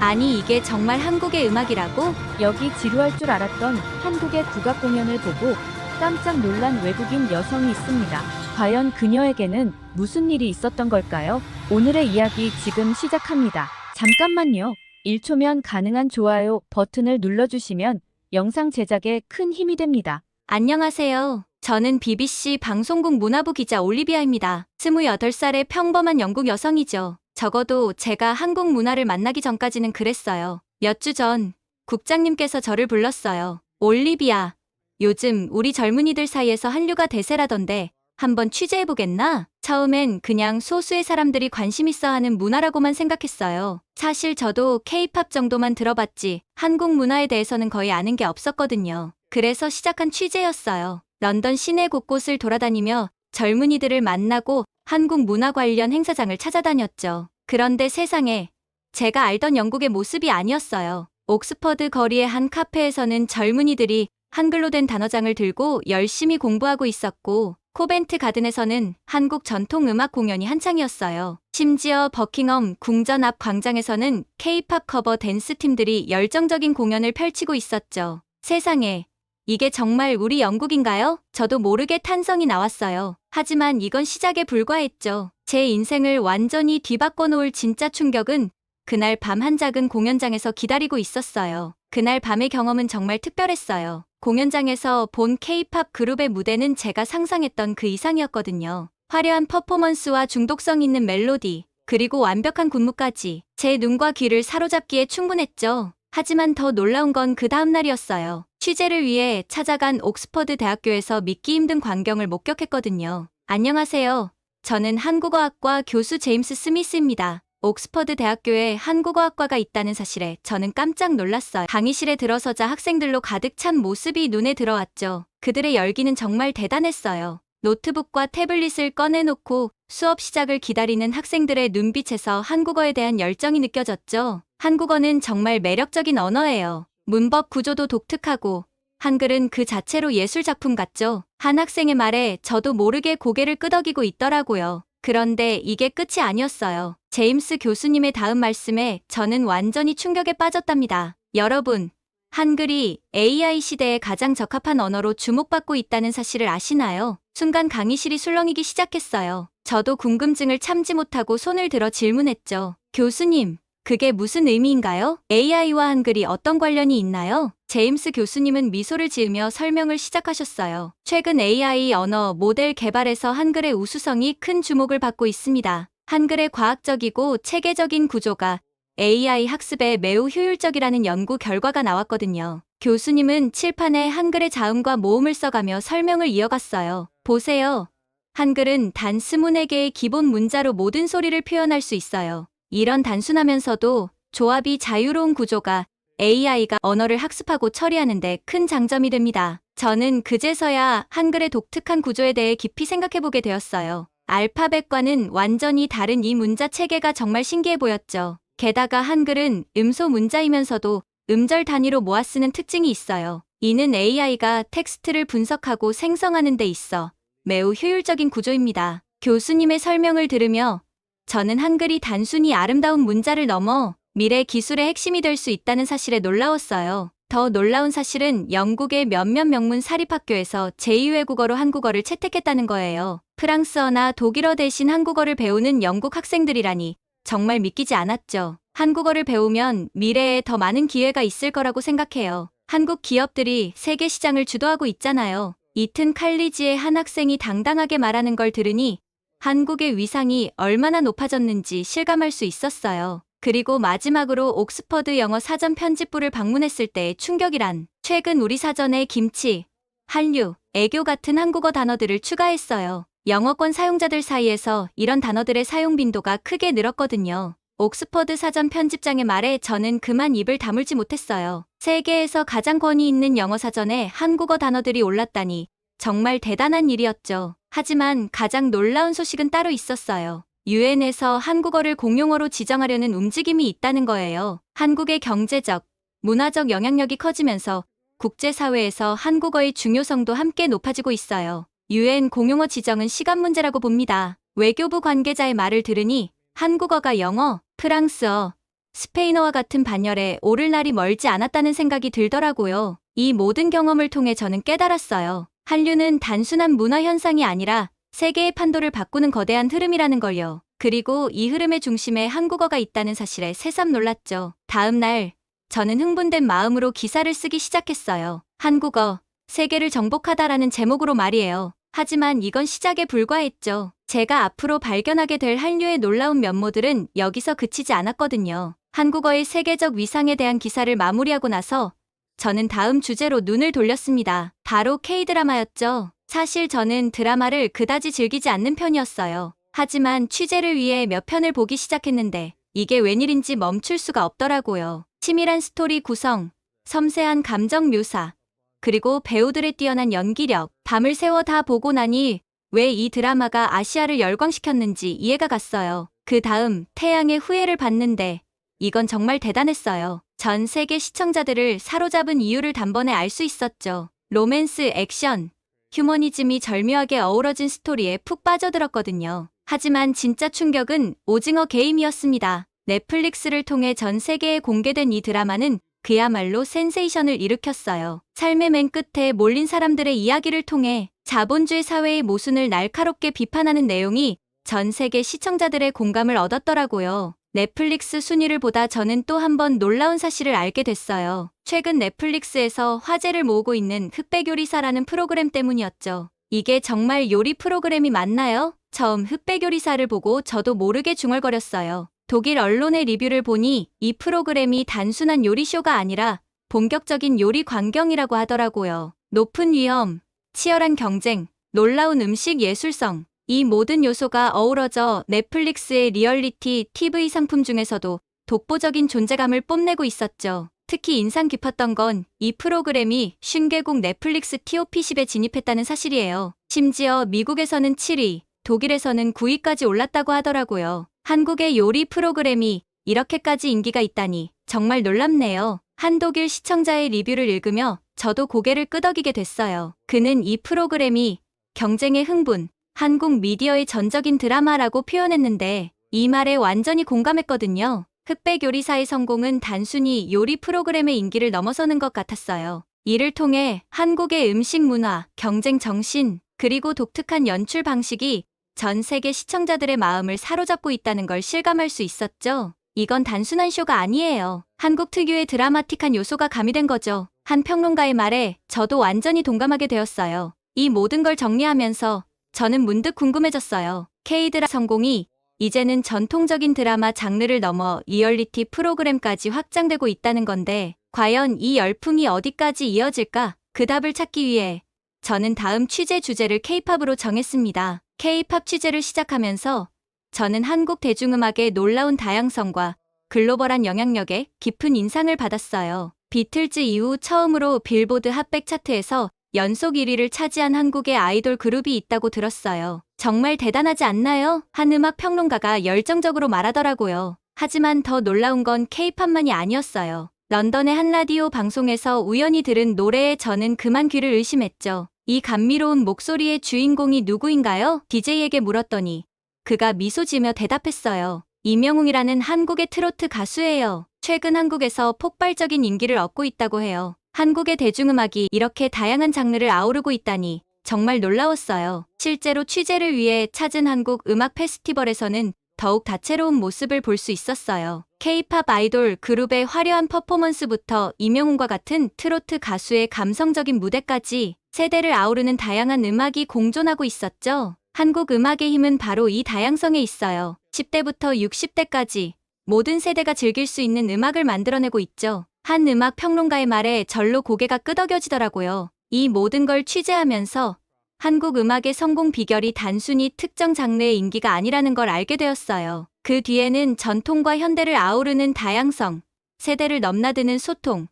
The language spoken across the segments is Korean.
아니 이게 정말 한국의 음악이라고? 여기 지루할 줄 알았던 한국의 국악 공연을 보고 깜짝 놀란 외국인 여성이 있습니다. 과연 그녀에게는 무슨 일이 있었던 걸까요? 오늘의 이야기 지금 시작합니다. 잠깐만요. 1초면 가능한 좋아요 버튼을 눌러주시면 영상 제작에 큰 힘이 됩니다. 안녕하세요. 저는 BBC 방송국 문화부 기자 올리비아입니다. 28살의 평범한 영국 여성이죠. 적어도 제가 한국 문화를 만나기 전까지는 그랬어요. 몇 주 전 국장님께서 저를 불렀어요. 올리비아, 요즘 우리 젊은이들 사이에서 한류가 대세라던데 한번 취재해보겠나? 처음엔 그냥 소수의 사람들이 관심 있어 하는 문화라고만 생각했어요. 사실 저도 K-팝 정도만 들어봤지 한국 문화에 대해서는 거의 아는 게 없었거든요. 그래서 시작한 취재였어요. 런던 시내 곳곳을 돌아다니며 젊은이들을 만나고 한국 문화 관련 행사장을 찾아다녔죠. 그런데 세상에 제가 알던 영국의 모습이 아니었어요. 옥스퍼드 거리의 한 카페에서는 젊은이들이 한글로 된 단어장을 들고 열심히 공부하고 있었고, 코벤트 가든에서는 한국 전통 음악 공연이 한창이었어요. 심지어 버킹엄 궁전 앞 광장에서는 K-팝 커버 댄스 팀들이 열정적인 공연을 펼치고 있었죠. 세상에, 이게 정말 우리 영국인가요? 저도 모르게 탄성이 나왔어요. 하지만 이건 시작에 불과했죠. 제 인생을 완전히 뒤바꿔 놓을 진짜 충격은 그날 밤 한 작은 공연장에서 기다리고 있었어요. 그날 밤의 경험은 정말 특별했어요. 공연장에서 본 K-팝 그룹의 무대는 제가 상상했던 그 이상이었거든요. 화려한 퍼포먼스와 중독성 있는 멜로디, 그리고 완벽한 군무까지 제 눈과 귀를 사로잡기에 충분했죠. 하지만 더 놀라운 건 그 다음 날이었어요. 취재를 위해 찾아간 옥스퍼드 대학교에서 믿기 힘든 광경을 목격했거든요. 안녕하세요. 저는 한국어학과 교수 제임스 스미스입니다. 옥스퍼드 대학교에 한국어학과가 있다는 사실에 저는 깜짝 놀랐어요. 강의실에 들어서자 학생들로 가득 찬 모습이 눈에 들어왔죠. 그들의 열기는 정말 대단했어요. 노트북과 태블릿을 꺼내놓고 수업 시작을 기다리는 학생들의 눈빛에서 한국어에 대한 열정이 느껴졌죠. 한국어는 정말 매력적인 언어예요. 문법 구조도 독특하고 한글은 그 자체로 예술작품 같죠. 한 학생의 말에 저도 모르게 고개를 끄덕이고 있더라고요. 그런데 이게 끝이 아니었어요. 제임스 교수님의 다음 말씀에 저는 완전히 충격에 빠졌답니다. 여러분, 한글이 AI 시대에 가장 적합한 언어로 주목받고 있다는 사실을 아시나요? 순간 강의실이 술렁이기 시작했어요. 저도 궁금증을 참지 못하고 손을 들어 질문했죠. 교수님, 그게 무슨 의미인가요? AI와 한글이 어떤 관련이 있나요? 제임스 교수님은 미소를 지으며 설명을 시작하셨어요. 최근 AI 언어 모델 개발에서 한글의 우수성이 큰 주목을 받고 있습니다. 한글의 과학적이고 체계적인 구조가 AI 학습에 매우 효율적이라는 연구 결과가 나왔거든요. 교수님은 칠판에 한글의 자음과 모음을 써가며 설명을 이어갔어요. 보세요. 한글은 단 24개의 기본 문자로 모든 소리를 표현할 수 있어요. 이런 단순하면서도 조합이 자유로운 구조가 AI가 언어를 학습하고 처리하는데 큰 장점이 됩니다. 저는 그제서야 한글의 독특한 구조에 대해 깊이 생각해보게 되었어요. 알파벳과는 완전히 다른 이 문자 체계가 정말 신기해 보였죠. 게다가 한글은 음소 문자이면서도 음절 단위로 모아 쓰는 특징이 있어요. 이는 AI가 텍스트를 분석하고 생성하는 데 있어 매우 효율적인 구조입니다. 교수님의 설명을 들으며 저는 한글이 단순히 아름다운 문자를 넘어 미래 기술의 핵심이 될 수 있다는 사실에 놀라웠어요. 더 놀라운 사실은 영국의 몇몇 명문 사립학교에서 제2외국어로 한국어를 채택했다는 거예요. 프랑스어나 독일어 대신 한국어를 배우는 영국 학생들이라니 정말 믿기지 않았죠. 한국어를 배우면 미래에 더 많은 기회가 있을 거라고 생각해요. 한국 기업들이 세계 시장을 주도하고 있잖아요. 이튼 칼리지의 한 학생이 당당하게 말하는 걸 들으니 한국의 위상이 얼마나 높아졌는지 실감할 수 있었어요. 그리고 마지막으로 옥스퍼드 영어 사전 편집부를 방문했을 때의 충격이란, 최근 우리 사전에 김치, 한류, 애교 같은 한국어 단어들을 추가했어요. 영어권 사용자들 사이에서 이런 단어들의 사용 빈도가 크게 늘었거든요. 옥스퍼드 사전 편집장의 말에 저는 그만 입을 다물지 못했어요. 세계에서 가장 권위 있는 영어 사전에 한국어 단어들이 올랐다니 정말 대단한 일이었죠. 하지만 가장 놀라운 소식은 따로 있었어요. 유엔에서 한국어를 공용어로 지정하려는 움직임이 있다는 거예요. 한국의 경제적, 문화적 영향력이 커지면서 국제사회에서 한국어의 중요성도 함께 높아지고 있어요. 유엔 공용어 지정은 시간 문제라고 봅니다. 외교부 관계자의 말을 들으니 한국어가 영어, 프랑스어, 스페인어와 같은 반열에 오를 날이 멀지 않았다는 생각이 들더라고요. 이 모든 경험을 통해 저는 깨달았어요. 한류는 단순한 문화 현상이 아니라 세계의 판도를 바꾸는 거대한 흐름이라는 걸요. 그리고 이 흐름의 중심에 한국어가 있다는 사실에 새삼 놀랐죠. 다음 날, 저는 흥분된 마음으로 기사를 쓰기 시작했어요. 한국어, 세계를 정복하다라는 제목으로 말이에요. 하지만 이건 시작에 불과했죠. 제가 앞으로 발견하게 될 한류의 놀라운 면모들은 여기서 그치지 않았거든요. 한국어의 세계적 위상에 대한 기사를 마무리하고 나서 저는 다음 주제로 눈을 돌렸습니다. 바로 K-드라마였죠. 사실 저는 드라마를 그다지 즐기지 않는 편이었어요. 하지만 취재를 위해 몇 편을 보기 시작했는데 이게 웬일인지 멈출 수가 없더라고요. 치밀한 스토리 구성, 섬세한 감정 묘사, 그리고 배우들의 뛰어난 연기력, 밤을 새워 다 보고 나니 왜 이 드라마가 아시아를 열광시켰는지 이해가 갔어요. 그 다음 태양의 후예를 봤는데 이건 정말 대단했어요. 전 세계 시청자들을 사로잡은 이유를 단번에 알 수 있었죠. 로맨스, 액션, 휴머니즘이 절묘하게 어우러진 스토리에 푹 빠져들었거든요. 하지만 진짜 충격은 오징어 게임이었습니다. 넷플릭스를 통해 전 세계에 공개된 이 드라마는 그야말로 센세이션을 일으켰어요. 삶의 맨 끝에 몰린 사람들의 이야기를 통해 자본주의 사회의 모순을 날카롭게 비판하는 내용이 전 세계 시청자들의 공감을 얻었더라고요. 넷플릭스 순위를 보다 저는 또 한 번 놀라운 사실을 알게 됐어요. 최근 넷플릭스에서 화제를 모으고 있는 흑백요리사라는 프로그램 때문이었죠. 이게 정말 요리 프로그램이 맞나요? 처음 흑백요리사를 보고 저도 모르게 중얼거렸어요. 독일 언론의 리뷰를 보니 이 프로그램이 단순한 요리쇼가 아니라 본격적인 요리 광경이라고 하더라고요. 높은 위험, 치열한 경쟁, 놀라운 음식 예술성, 이 모든 요소가 어우러져 넷플릭스의 리얼리티 TV 상품 중에서도 독보적인 존재감을 뽐내고 있었죠. 특히 인상 깊었던 건 이 프로그램이 50개국 넷플릭스 TOP10에 진입했다는 사실이에요. 심지어 미국에서는 7위, 독일에서는 9위까지 올랐다고 하더라고요. 한국의 요리 프로그램이 이렇게까지 인기가 있다니 정말 놀랍네요. 한 독일 시청자의 리뷰를 읽으며 저도 고개를 끄덕이게 됐어요. 그는 이 프로그램이 경쟁의 흥분, 한국 미디어의 전적인 드라마라고 표현했는데 이 말에 완전히 공감했거든요. 흑백 요리사의 성공은 단순히 요리 프로그램의 인기를 넘어서는 것 같았어요. 이를 통해 한국의 음식 문화, 경쟁 정신, 그리고 독특한 연출 방식이 전 세계 시청자들의 마음을 사로잡고 있다는 걸 실감할 수 있었죠. 이건 단순한 쇼가 아니에요. 한국 특유의 드라마틱한 요소가 가미된 거죠. 한 평론가의 말에 저도 완전히 동감하게 되었어요. 이 모든 걸 정리하면서 저는 문득 궁금해졌어요. K-드라 성공이 이제는 전통적인 드라마 장르를 넘어 리얼리티 프로그램까지 확장되고 있다는 건데 과연 이 열풍이 어디까지 이어질까? 그 답을 찾기 위해 저는 다음 취재 주제를 K-팝으로 정했습니다. K-팝 취재를 시작하면서 저는 한국 대중음악의 놀라운 다양성과 글로벌한 영향력에 깊은 인상을 받았어요. 비틀즈 이후 처음으로 빌보드 핫백 차트에서 연속 1위를 차지한 한국의 아이돌 그룹이 있다고 들었어요. 정말 대단하지 않나요? 한 음악 평론가가 열정적으로 말하더라고요. 하지만 더 놀라운 건 K-팝만이 아니었어요. 런던의 한 라디오 방송에서 우연히 들은 노래에 저는 그만 귀를 의심했죠. 이 감미로운 목소리의 주인공이 누구인가요? DJ에게 물었더니 그가 미소 지으며 대답했어요. 이명웅이라는 한국의 트로트 가수예요. 최근 한국에서 폭발적인 인기를 얻고 있다고 해요. 한국의 대중음악이 이렇게 다양한 장르를 아우르고 있다니 정말 놀라웠어요. 실제로 취재를 위해 찾은 한국 음악 페스티벌에서는 더욱 다채로운 모습을 볼 수 있었어요. K-팝 아이돌 그룹의 화려한 퍼포먼스부터 이명웅과 같은 트로트 가수의 감성적인 무대까지 세대를 아우르는 다양한 음악이 공존하고 있었죠. 한국 음악의 힘은 바로 이 다양성에 있어요. 10대부터 60대까지 모든 세대가 즐길 수 있는 음악을 만들어내고 있죠. 한 음악 평론가의 말에 절로 고개가 끄덕여지더라고요. 이 모든 걸 취재하면서 한국 음악의 성공 비결이 단순히 특정 장르의 인기가 아니라는 걸 알게 되었어요. 그 뒤에는 전통과 현대를 아우르는 다양성, 세대를 넘나드는 소통,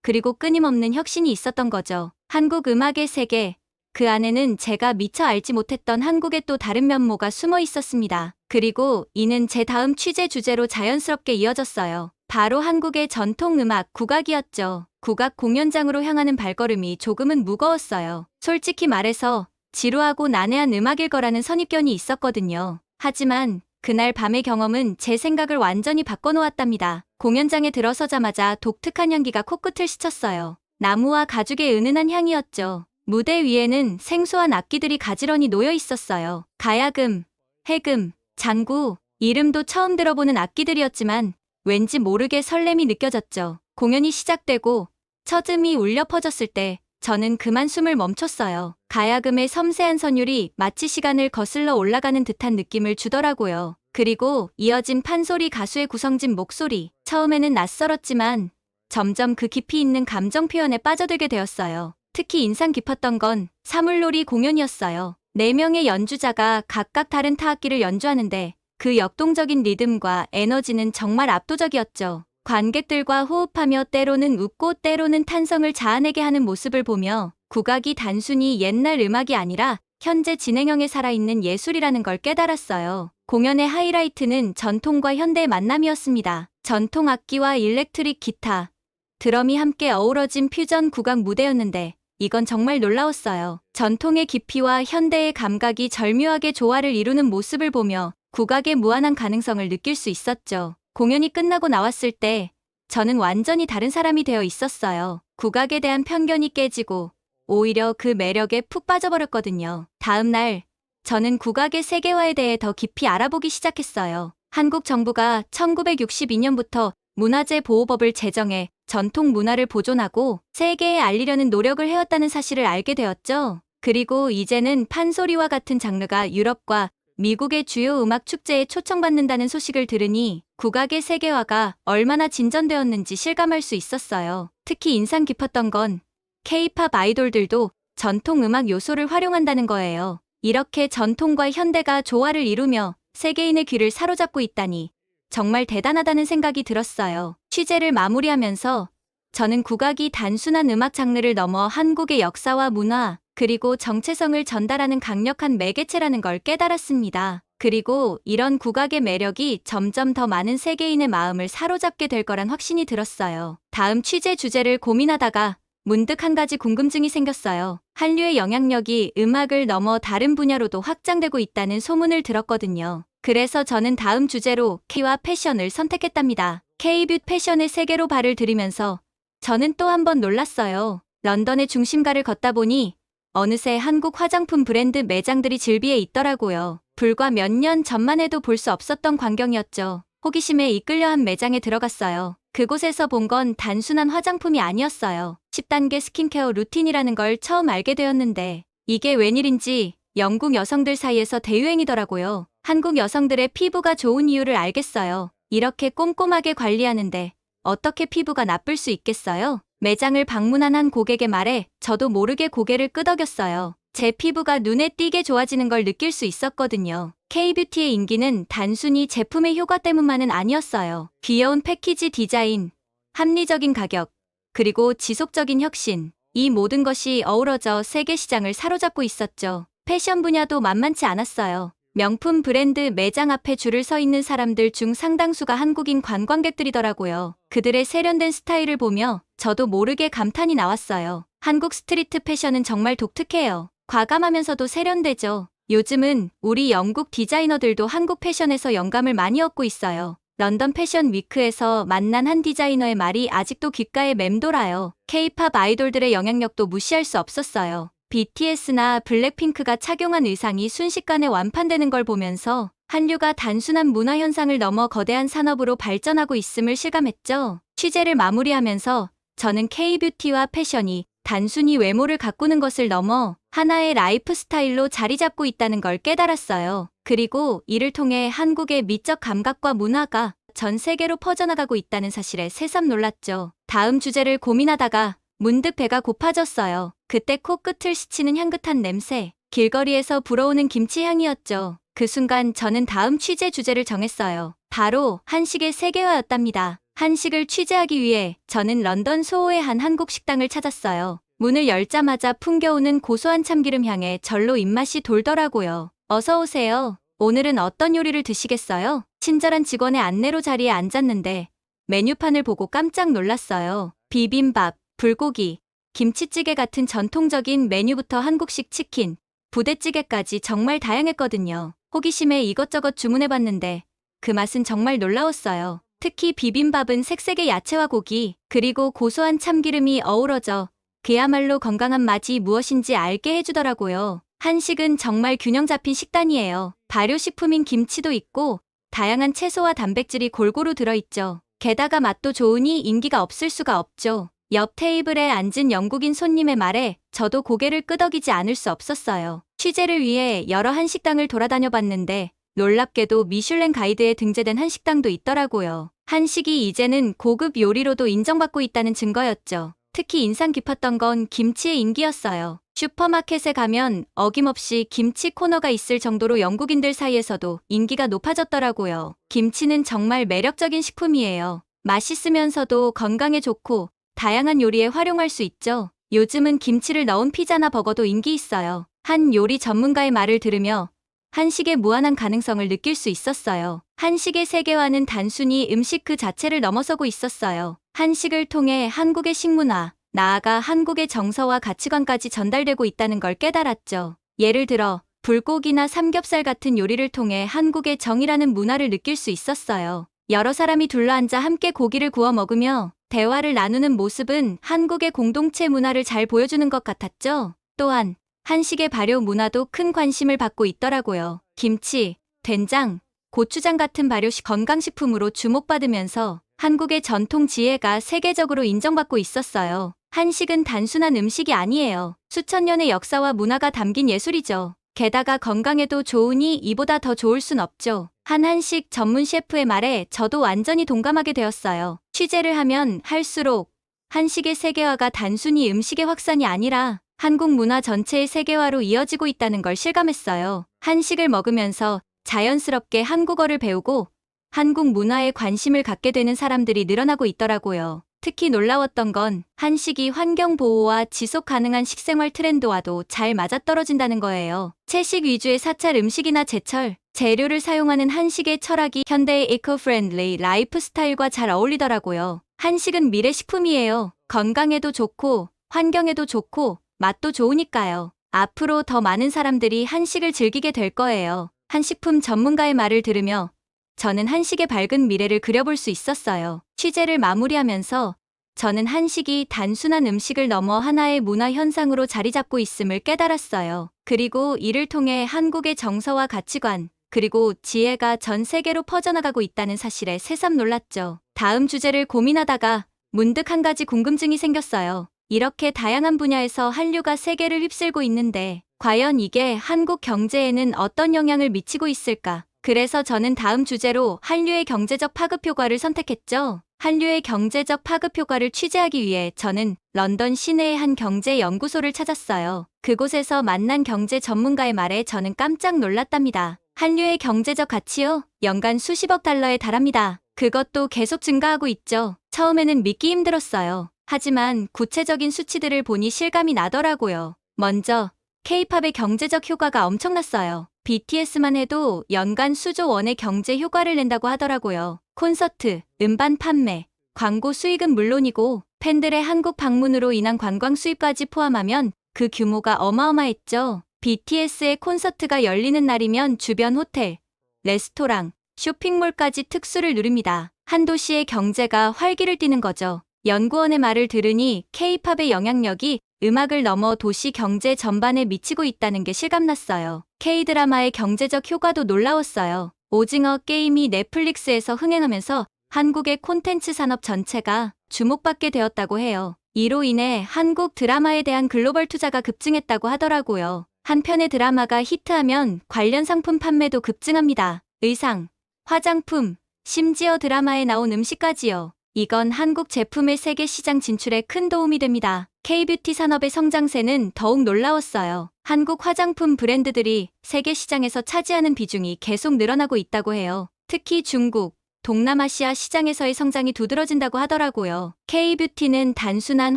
그리고 끊임없는 혁신이 있었던 거죠. 한국 음악의 세계, 그 안에는 제가 미처 알지 못했던 한국의 또 다른 면모가 숨어 있었습니다. 그리고 이는 제 다음 취재 주제로 자연스럽게 이어졌어요. 바로 한국의 전통 음악 국악이었죠. 국악 공연장으로 향하는 발걸음이 조금은 무거웠어요. 솔직히 말해서 지루하고 난해한 음악일 거라는 선입견이 있었거든요. 하지만 그날 밤의 경험은 제 생각을 완전히 바꿔놓았답니다. 공연장에 들어서자마자 독특한 향기가 코끝을 스쳤어요. 나무와 가죽의 은은한 향이었죠. 무대 위에는 생소한 악기들이 가지런히 놓여 있었어요. 가야금, 해금, 장구, 이름도 처음 들어보는 악기들이었지만 왠지 모르게 설렘이 느껴졌죠. 공연이 시작되고 첫 음이 울려 퍼졌을 때 저는 그만 숨을 멈췄어요. 가야금의 섬세한 선율이 마치 시간을 거슬러 올라가는 듯한 느낌을 주더라고요. 그리고 이어진 판소리 가수의 구성진 목소리. 처음에는 낯설었지만 점점 그 깊이 있는 감정 표현에 빠져들게 되었어요. 특히 인상 깊었던 건 사물놀이 공연이었어요. 4명의 연주자가 각각 다른 타악기를 연주하는데 그 역동적인 리듬과 에너지는 정말 압도적이었죠. 관객들과 호흡하며 때로는 웃고 때로는 탄성을 자아내게 하는 모습을 보며 국악이 단순히 옛날 음악이 아니라 현재 진행형에 살아있는 예술이라는 걸 깨달았어요. 공연의 하이라이트는 전통과 현대의 만남이었습니다. 전통 악기와 일렉트릭 기타, 드럼이 함께 어우러진 퓨전 국악 무대였는데 이건 정말 놀라웠어요. 전통의 깊이와 현대의 감각이 절묘하게 조화를 이루는 모습을 보며 국악의 무한한 가능성을 느낄 수 있었죠. 공연이 끝나고 나왔을 때 저는 완전히 다른 사람이 되어 있었어요. 국악에 대한 편견이 깨지고 오히려 그 매력에 푹 빠져버렸거든요. 다음 날 저는 국악의 세계화에 대해 더 깊이 알아보기 시작했어요. 한국 정부가 1962년부터 문화재 보호법을 제정해 전통 문화를 보존하고 세계에 알리려는 노력을 해왔다는 사실을 알게 되었죠. 그리고 이제는 판소리와 같은 장르가 유럽과 미국의 주요 음악 축제에 초청받는다는 소식을 들으니 국악의 세계화가 얼마나 진전되었는지 실감할 수 있었어요. 특히 인상 깊었던 건 K-팝 아이돌들도 전통 음악 요소를 활용한다는 거예요. 이렇게 전통과 현대가 조화를 이루며 세계인의 귀를 사로잡고 있다니 정말 대단하다는 생각이 들었어요. 취재를 마무리하면서 저는 국악이 단순한 음악 장르를 넘어 한국의 역사와 문화, 그리고 정체성을 전달하는 강력한 매개체라는 걸 깨달았습니다. 그리고 이런 국악의 매력이 점점 더 많은 세계인의 마음을 사로잡게 될 거란 확신이 들었어요. 다음 취재 주제를 고민하다가 문득 한 가지 궁금증이 생겼어요. 한류의 영향력이 음악을 넘어 다른 분야로도 확장되고 있다는 소문을 들었거든요. 그래서 저는 다음 주제로 K와 패션을 선택했답니다. K-뷰 패션의 세계로 발을 들이면서 저는 또 한 번 놀랐어요. 런던의 중심가를 걷다 보니 어느새 한국 화장품 브랜드 매장들이 즐비해 있더라고요. 불과 몇 년 전만 해도 볼 수 없었던 광경이었죠. 호기심에 이끌려 한 매장에 들어갔어요. 그곳에서 본 건 단순한 화장품이 아니었어요. 10단계 스킨케어 루틴이라는 걸 처음 알게 되었는데 이게 웬일인지 영국 여성들 사이에서 대유행이더라고요. 한국 여성들의 피부가 좋은 이유를 알겠어요. 이렇게 꼼꼼하게 관리하는데 어떻게 피부가 나쁠 수 있겠어요? 매장을 방문한 한 고객의 말에 저도 모르게 고개를 끄덕였어요. 제 피부가 눈에 띄게 좋아지는 걸 느낄 수 있었거든요. K-뷰티의 인기는 단순히 제품의 효과 때문만은 아니었어요. 귀여운 패키지 디자인, 합리적인 가격, 그리고 지속적인 혁신. 이 모든 것이 어우러져 세계 시장을 사로잡고 있었죠. 패션 분야도 만만치 않았어요. 명품 브랜드 매장 앞에 줄을 서 있는 사람들 중 상당수가 한국인 관광객들이더라고요. 그들의 세련된 스타일을 보며 저도 모르게 감탄이 나왔어요. 한국 스트리트 패션은 정말 독특해요. 과감하면서도 세련되죠. 요즘은 우리 영국 디자이너들도 한국 패션에서 영감을 많이 얻고 있어요. 런던 패션 위크에서 만난 한 디자이너의 말이 아직도 귓가에 맴돌아요. K-팝 아이돌들의 영향력도 무시할 수 없었어요. BTS나 블랙핑크가 착용한 의상이 순식간에 완판되는 걸 보면서 한류가 단순한 문화 현상을 넘어 거대한 산업으로 발전하고 있음을 실감했죠. 취재를 마무리하면서 저는 K-뷰티와 패션이 단순히 외모를 가꾸는 것을 넘어 하나의 라이프 스타일로 자리 잡고 있다는 걸 깨달았어요. 그리고 이를 통해 한국의 미적 감각과 문화가 전 세계로 퍼져나가고 있다는 사실에 새삼 놀랐죠. 다음 주제를 고민하다가 문득 배가 고파졌어요. 그때 코끝을 스치는 향긋한 냄새, 길거리에서 불어오는 김치 향이었죠. 그 순간 저는 다음 취재 주제를 정했어요. 바로 한식의 세계화였답니다. 한식을 취재하기 위해 저는 런던 소호의 한 한국 식당을 찾았어요. 문을 열자마자 풍겨오는 고소한 참기름 향에 절로 입맛이 돌더라고요. 어서 오세요. 오늘은 어떤 요리를 드시겠어요? 친절한 직원의 안내로 자리에 앉았는데 메뉴판을 보고 깜짝 놀랐어요. 비빔밥, 불고기, 김치찌개 같은 전통적인 메뉴부터 한국식 치킨, 부대찌개까지 정말 다양했거든요. 호기심에 이것저것 주문해봤는데 그 맛은 정말 놀라웠어요. 특히 비빔밥은 색색의 야채와 고기, 그리고 고소한 참기름이 어우러져 그야말로 건강한 맛이 무엇인지 알게 해주더라고요. 한식은 정말 균형 잡힌 식단이에요. 발효식품인 김치도 있고 다양한 채소와 단백질이 골고루 들어있죠. 게다가 맛도 좋으니 인기가 없을 수가 없죠. 옆 테이블에 앉은 영국인 손님의 말에 저도 고개를 끄덕이지 않을 수 없었어요. 취재를 위해 여러 한식당을 돌아다녀 봤는데 놀랍게도 미슐랭 가이드에 등재된 한식당도 있더라고요. 한식이 이제는 고급 요리로도 인정받고 있다는 증거였죠. 특히 인상 깊었던 건 김치의 인기였어요. 슈퍼마켓에 가면 어김없이 김치 코너가 있을 정도로 영국인들 사이에서도 인기가 높아졌더라고요. 김치는 정말 매력적인 식품이에요. 맛있으면서도 건강에 좋고 다양한 요리에 활용할 수 있죠. 요즘은 김치를 넣은 피자나 버거도 인기 있어요. 한 요리 전문가의 말을 들으며 한식의 무한한 가능성을 느낄 수 있었어요. 한식의 세계화는 단순히 음식 그 자체를 넘어서고 있었어요. 한식을 통해 한국의 식문화, 나아가 한국의 정서와 가치관까지 전달되고 있다는 걸 깨달았죠. 예를 들어 불고기나 삼겹살 같은 요리를 통해 한국의 정이라는 문화를 느낄 수 있었어요. 여러 사람이 둘러앉아 함께 고기를 구워 먹으며 대화를 나누는 모습은 한국의 공동체 문화를 잘 보여주는 것 같았죠. 또한 한식의 발효 문화도 큰 관심을 받고 있더라고요. 김치, 된장, 고추장 같은 발효식 건강식품으로 주목받으면서 한국의 전통 지혜가 세계적으로 인정받고 있었어요. 한식은 단순한 음식이 아니에요. 수천 년의 역사와 문화가 담긴 예술이죠. 게다가 건강에도 좋으니 이보다 더 좋을 순 없죠. 한 한식 전문 셰프의 말에 저도 완전히 동감하게 되었어요. 취재를 하면 할수록 한식의 세계화가 단순히 음식의 확산이 아니라 한국 문화 전체의 세계화로 이어지고 있다는 걸 실감했어요. 한식을 먹으면서 자연스럽게 한국어를 배우고 한국 문화에 관심을 갖게 되는 사람들이 늘어나고 있더라고요. 특히 놀라웠던 건 한식이 환경보호와 지속 가능한 식생활 트렌드와도 잘 맞아떨어진다는 거예요. 채식 위주의 사찰 음식이나 제철, 재료를 사용하는 한식의 철학이 현대의 eco-friendly 라이프 스타일과 잘 어울리더라고요. 한식은 미래 식품이에요. 건강에도 좋고 환경에도 좋고 맛도 좋으니까요. 앞으로 더 많은 사람들이 한식을 즐기게 될 거예요. 한식품 전문가의 말을 들으며 저는 한식의 밝은 미래를 그려볼 수 있었어요. 취재를 마무리하면서 저는 한식이 단순한 음식을 넘어 하나의 문화 현상으로 자리 잡고 있음을 깨달았어요. 그리고 이를 통해 한국의 정서와 가치관, 그리고 지혜가 전 세계로 퍼져나가고 있다는 사실에 새삼 놀랐죠. 다음 주제를 고민하다가 문득 한 가지 궁금증이 생겼어요. 이렇게 다양한 분야에서 한류가 세계를 휩쓸고 있는데 과연 이게 한국 경제에는 어떤 영향을 미치고 있을까? 그래서 저는 다음 주제로 한류의 경제적 파급 효과를 선택했죠. 한류의 경제적 파급 효과를 취재하기 위해 저는 런던 시내의 한 경제 연구소를 찾았어요. 그곳에서 만난 경제 전문가의 말에 저는 깜짝 놀랐답니다. 한류의 경제적 가치요? 연간 수십억 달러에 달합니다. 그것도 계속 증가하고 있죠. 처음에는 믿기 힘들었어요. 하지만 구체적인 수치들을 보니 실감이 나더라고요. 먼저 K-팝의 경제적 효과가 엄청났어요. BTS만 해도 연간 수조 원의 경제 효과를 낸다고 하더라고요. 콘서트, 음반 판매, 광고 수익은 물론이고 팬들의 한국 방문으로 인한 관광 수입까지 포함하면 그 규모가 어마어마했죠. BTS의 콘서트가 열리는 날이면 주변 호텔, 레스토랑, 쇼핑몰까지 특수를 누립니다. 한 도시의 경제가 활기를 띠는 거죠. 연구원의 말을 들으니 K-팝의 영향력이 음악을 넘어 도시 경제 전반에 미치고 있다는 게 실감났어요. K-드라마의 경제적 효과도 놀라웠어요. 오징어 게임이 넷플릭스에서 흥행하면서 한국의 콘텐츠 산업 전체가 주목받게 되었다고 해요. 이로 인해 한국 드라마에 대한 글로벌 투자가 급증했다고 하더라고요. 한편의 드라마가 히트하면 관련 상품 판매도 급증합니다. 의상, 화장품, 심지어 드라마에 나온 음식까지요. 이건 한국 제품의 세계 시장 진출에 큰 도움이 됩니다. K-뷰티 산업의 성장세는 더욱 놀라웠어요. 한국 화장품 브랜드들이 세계 시장에서 차지하는 비중이 계속 늘어나고 있다고 해요. 특히 중국, 동남아시아 시장에서의 성장이 두드러진다고 하더라고요. K-뷰티는 단순한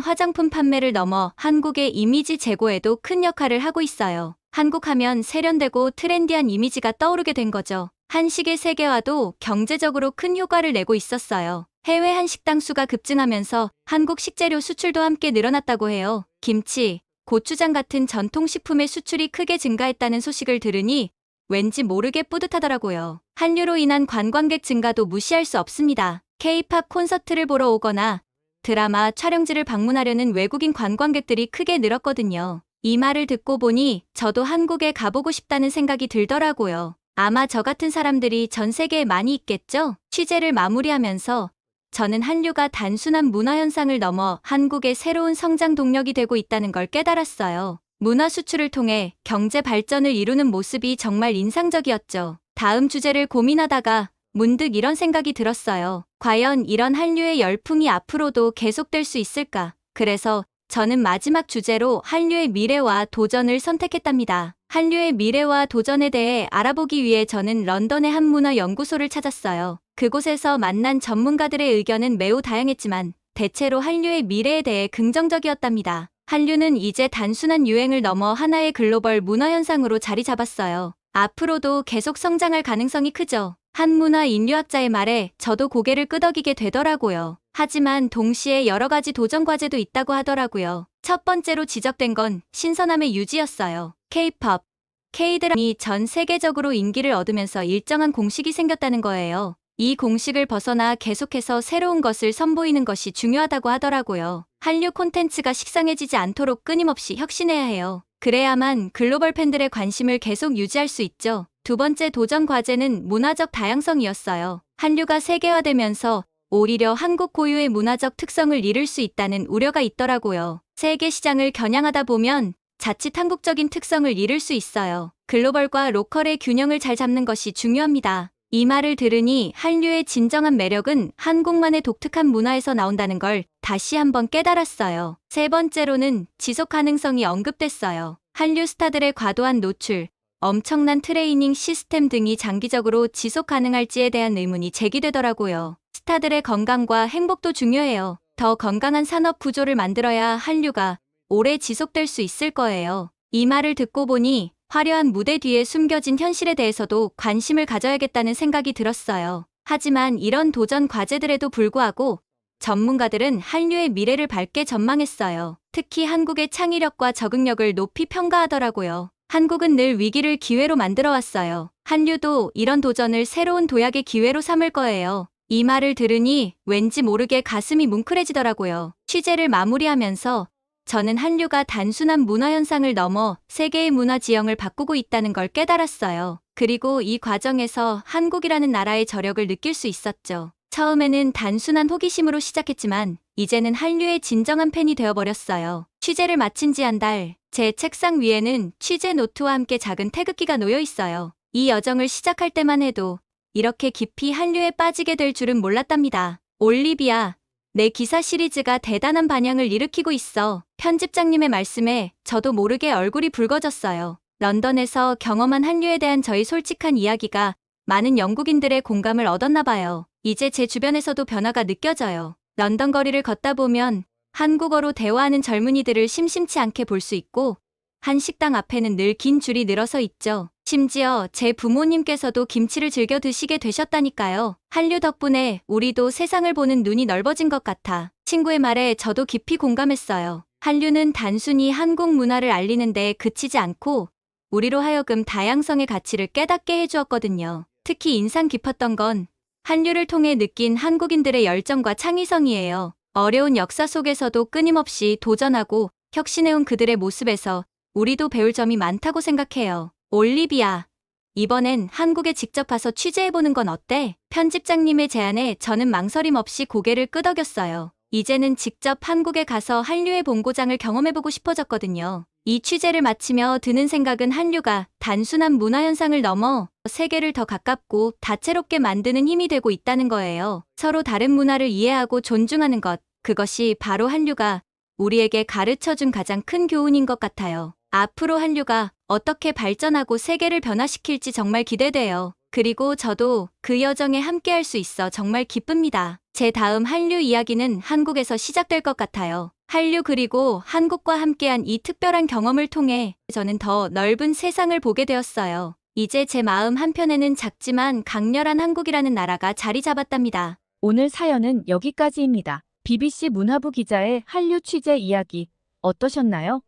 화장품 판매를 넘어 한국의 이미지 제고에도 큰 역할을 하고 있어요. 한국 하면 세련되고 트렌디한 이미지가 떠오르게 된 거죠. 한식의 세계화도 경제적으로 큰 효과를 내고 있었어요. 해외 한식당 수가 급증하면서 한국 식재료 수출도 함께 늘어났다고 해요. 김치, 고추장 같은 전통식품의 수출이 크게 증가했다는 소식을 들으니 왠지 모르게 뿌듯하더라고요. 한류로 인한 관광객 증가도 무시할 수 없습니다. K-팝 콘서트를 보러 오거나 드라마 촬영지를 방문하려는 외국인 관광객들이 크게 늘었거든요. 이 말을 듣고 보니 저도 한국에 가보고 싶다는 생각이 들더라고요. 아마 저 같은 사람들이 전 세계에 많이 있겠죠? 취재를 마무리하면서 저는 한류가 단순한 문화 현상을 넘어 한국의 새로운 성장 동력이 되고 있다는 걸 깨달았어요. 문화 수출을 통해 경제 발전을 이루는 모습이 정말 인상적이었죠. 다음 주제를 고민하다가 문득 이런 생각이 들었어요. 과연 이런 한류의 열풍이 앞으로도 계속될 수 있을까? 그래서 저는 마지막 주제로 한류의 미래와 도전을 선택했답니다. 한류의 미래와 도전에 대해 알아보기 위해 저는 런던의 한 문화 연구소를 찾았어요. 그곳에서 만난 전문가들의 의견은 매우 다양했지만 대체로 한류의 미래에 대해 긍정적이었답니다. 한류는 이제 단순한 유행을 넘어 하나의 글로벌 문화 현상으로 자리 잡았어요. 앞으로도 계속 성장할 가능성이 크죠. 한 문화 인류학자의 말에 저도 고개를 끄덕이게 되더라고요. 하지만 동시에 여러 가지 도전 과제도 있다고 하더라고요. 첫 번째로 지적된 건 신선함의 유지였어요. K-팝, K-드라마이 전 세계적으로 인기를 얻으면서 일정한 공식이 생겼다는 거예요. 이 공식을 벗어나 계속해서 새로운 것을 선보이는 것이 중요하다고 하더라고요. 한류 콘텐츠가 식상해지지 않도록 끊임없이 혁신해야 해요. 그래야만 글로벌 팬들의 관심을 계속 유지할 수 있죠. 두 번째 도전 과제는 문화적 다양성이었어요. 한류가 세계화되면서 오히려 한국 고유의 문화적 특성을 잃을 수 있다는 우려가 있더라고요. 세계 시장을 겨냥하다 보면 자칫 한국적인 특성을 잃을 수 있어요. 글로벌과 로컬의 균형을 잘 잡는 것이 중요합니다. 이 말을 들으니 한류의 진정한 매력은 한국만의 독특한 문화에서 나온다는 걸 다시 한번 깨달았어요. 세 번째로는 지속 가능성이 언급됐어요. 한류 스타들의 과도한 노출, 엄청난 트레이닝 시스템 등이 장기적으로 지속 가능할지에 대한 의문이 제기되더라고요. 스타들의 건강과 행복도 중요해요. 더 건강한 산업 구조를 만들어야 한류가 오래 지속될 수 있을 거예요. 이 말을 듣고 보니 화려한 무대 뒤에 숨겨진 현실에 대해서도 관심을 가져야겠다는 생각이 들었어요. 하지만 이런 도전 과제들에도 불구하고 전문가들은 한류의 미래를 밝게 전망했어요. 특히 한국의 창의력과 적응력을 높이 평가하더라고요. 한국은 늘 위기를 기회로 만들어왔어요. 한류도 이런 도전을 새로운 도약의 기회로 삼을 거예요. 이 말을 들으니 왠지 모르게 가슴이 뭉클해지더라고요. 취재를 마무리하면서 저는 한류가 단순한 문화 현상을 넘어 세계의 문화 지형을 바꾸고 있다는 걸 깨달았어요. 그리고 이 과정에서 한국이라는 나라의 저력을 느낄 수 있었죠. 처음에는 단순한 호기심으로 시작했지만 이제는 한류의 진정한 팬이 되어버렸어요. 취재를 마친 지 한 달, 제 책상 위에는 취재 노트와 함께 작은 태극기가 놓여 있어요. 이 여정을 시작할 때만 해도 이렇게 깊이 한류에 빠지게 될 줄은 몰랐답니다. 올리비아, 내 기사 시리즈가 대단한 반향을 일으키고 있어. 편집장님의 말씀에 저도 모르게 얼굴이 붉어졌어요. 런던에서 경험한 한류에 대한 저희 솔직한 이야기가 많은 영국인들의 공감을 얻었나 봐요. 이제 제 주변에서도 변화가 느껴져요. 런던 거리를 걷다 보면 한국어로 대화하는 젊은이들을 심심치 않게 볼 수 있고 한 식당 앞에는 늘 긴 줄이 늘어서 있죠. 심지어 제 부모님께서도 김치를 즐겨 드시게 되셨다니까요. 한류 덕분에 우리도 세상을 보는 눈이 넓어진 것 같아. 친구의 말에 저도 깊이 공감했어요. 한류는 단순히 한국 문화를 알리는 데 그치지 않고 우리로 하여금 다양성의 가치를 깨닫게 해주었거든요. 특히 인상 깊었던 건 한류를 통해 느낀 한국인들의 열정과 창의성이에요. 어려운 역사 속에서도 끊임없이 도전하고 혁신해온 그들의 모습에서 우리도 배울 점이 많다고 생각해요. 올리비아, 이번엔 한국에 직접 가서 취재해보는 건 어때? 편집장님의 제안에 저는 망설임 없이 고개를 끄덕였어요. 이제는 직접 한국에 가서 한류의 본고장을 경험해보고 싶어졌거든요. 이 취재를 마치며 드는 생각은 한류가 단순한 문화현상을 넘어 세계를 더 가깝고 다채롭게 만드는 힘이 되고 있다는 거예요. 서로 다른 문화를 이해하고 존중하는 것, 그것이 바로 한류가 우리에게 가르쳐준 가장 큰 교훈인 것 같아요. 앞으로 한류가 어떻게 발전하고 세계를 변화시킬지 정말 기대돼요. 그리고 저도 그 여정에 함께할 수 있어 정말 기쁩니다. 제 다음 한류 이야기는 한국에서 시작될 것 같아요. 한류 그리고 한국과 함께한 이 특별한 경험을 통해 저는 더 넓은 세상을 보게 되었어요. 이제 제 마음 한편에는 작지만 강렬한 한국이라는 나라가 자리 잡았답니다. 오늘 사연은 여기까지입니다. BBC 문화부 기자의 한류 취재 이야기 어떠셨나요?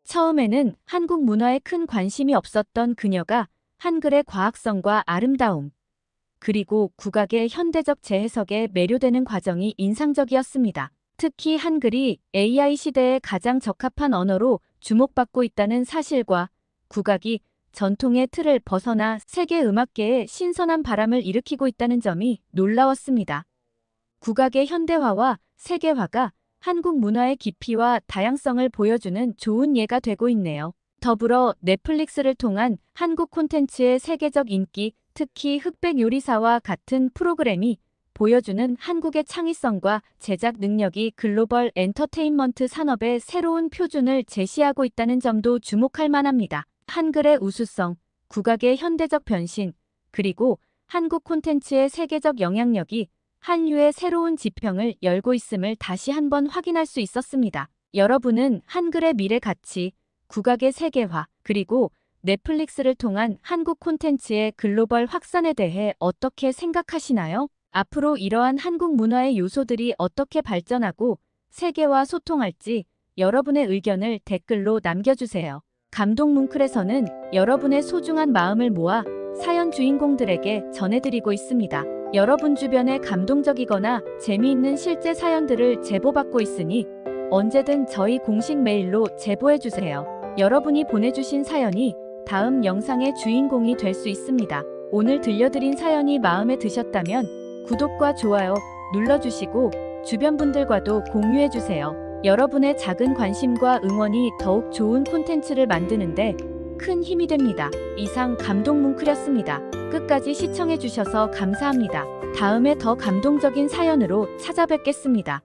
처음에는 한국 문화에 큰 관심이 없었던 그녀가 한글의 과학성과 아름다움, 그리고 국악의 현대적 재해석에 매료되는 과정이 인상적이었습니다. 특히 한글이 AI 시대에 가장 적합한 언어로 주목받고 있다는 사실과 국악이 전통의 틀을 벗어나 세계 음악계에 신선한 바람을 일으키고 있다는 점이 놀라웠습니다. 국악의 현대화와 세계화가 한국 문화의 깊이와 다양성을 보여주는 좋은 예가 되고 있네요. 더불어 넷플릭스를 통한 한국 콘텐츠의 세계적 인기, 특히 흑백 요리사와 같은 프로그램이 보여주는 한국의 창의성과 제작 능력이 글로벌 엔터테인먼트 산업의 새로운 표준을 제시하고 있다는 점도 주목할 만합니다. 한글의 우수성, 국악의 현대적 변신, 그리고 한국 콘텐츠의 세계적 영향력이 한류의 새로운 지평을 열고 있음을 다시 한번 확인할 수 있었습니다. 여러분은 한글의 미래 가치, 국악의 세계화, 그리고 넷플릭스를 통한 한국 콘텐츠의 글로벌 확산에 대해 어떻게 생각하시나요? 앞으로 이러한 한국 문화의 요소들이 어떻게 발전하고 세계와 소통할지 여러분의 의견을 댓글로 남겨주세요. 감동 뭉클에서는 여러분의 소중한 마음을 모아 사연 주인공들에게 전해드리고 있습니다. 여러분 주변에 감동적이거나 재미있는 실제 사연들을 제보받고 있으니 언제든 저희 공식 메일로 제보해주세요. 여러분이 보내주신 사연이 다음 영상의 주인공이 될 수 있습니다. 오늘 들려드린 사연이 마음에 드셨다면 구독과 좋아요 눌러주시고 주변 분들과도 공유해주세요. 여러분의 작은 관심과 응원이 더욱 좋은 콘텐츠를 만드는데 큰 힘이 됩니다. 이상 감동 뭉클이었습니다. 끝까지 시청해주셔서 감사합니다. 다음에 더 감동적인 사연으로 찾아뵙겠습니다.